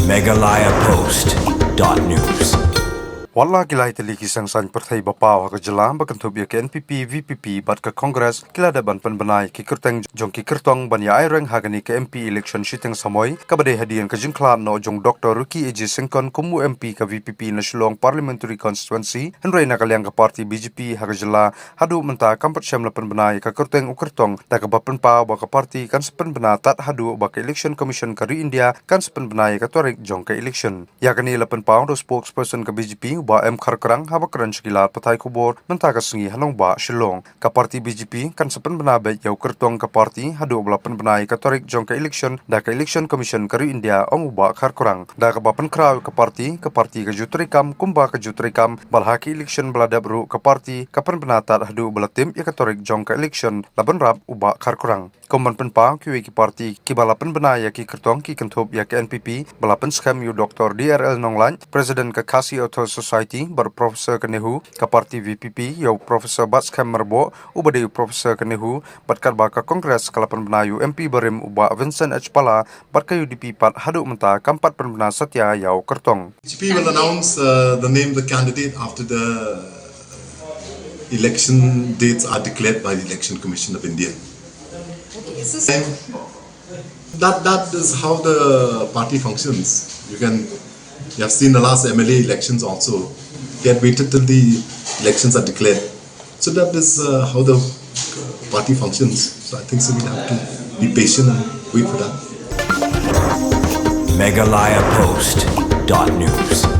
MeghalayaPost.news. Wala kilai teli kisang san perthai bapau ha kejelam bakantub ya ke NPP VPP bat ke Kongres kila daban Pynbna Kyrtong jong Kyrtong ban ya aireng hagani ke MP election Shiteng Samoi kabade hadian ke jingkla no jong Dr. ECI singkon kumu MP ke VPP na Shillong Parliamentary Constituency henrei na kaliang ke parti BJP ha kejela Haduh menta kampat syamla Pynbna ke Kyrtong da ke bapen pa ba ke parti kan Pynbna tat Haduh ba ke election commission ke India kan Pynbna ke Tarik jong ke election ya kani lapen pa do spokesperson ke BJP ba Karkrang haba keran sekila petai kubur mentaka sengi hanong ba shillong ka parti BJP kan Pynbna be yau Kyrtong ka parti Haduh bela Pynbna ka Tarik jong ka election da ka election commission ka India ong ba Karkrang da ka bapen kraw ka parti ka jutrikam kumba ka jutrikam balha ka election bela dabru ka parti ka Pynbna tat Haduh bela tim ya ka Tarik jong ka election laban rap uba Karkrang komban penpa ki parti ki bala Pynbna ya ki Kyrtong ki kentup ya ka NPP bela penskam yu Dr. DRL Nonglan presiden ka Kasi Auto Society bar Profesor Kenehu ka parti VPP yau Profesor Batskam Merbo ubade Profesor Kenehu batkat baka Kongres kala Pynbna yu MP Barim uba Vincent H. Pala batka UDP pat Haduh menta kampat Pynbna Satya yau Kyrtong. BJP will announce the name of the candidate after the election dates are declared by the Election Commission of India. And that is how the party functions. You have seen the last MLA elections also. They had waited till the elections are declared. So that is how the party functions. So I think so we'll have to be patient and wait for that. MeghalayaPost.news.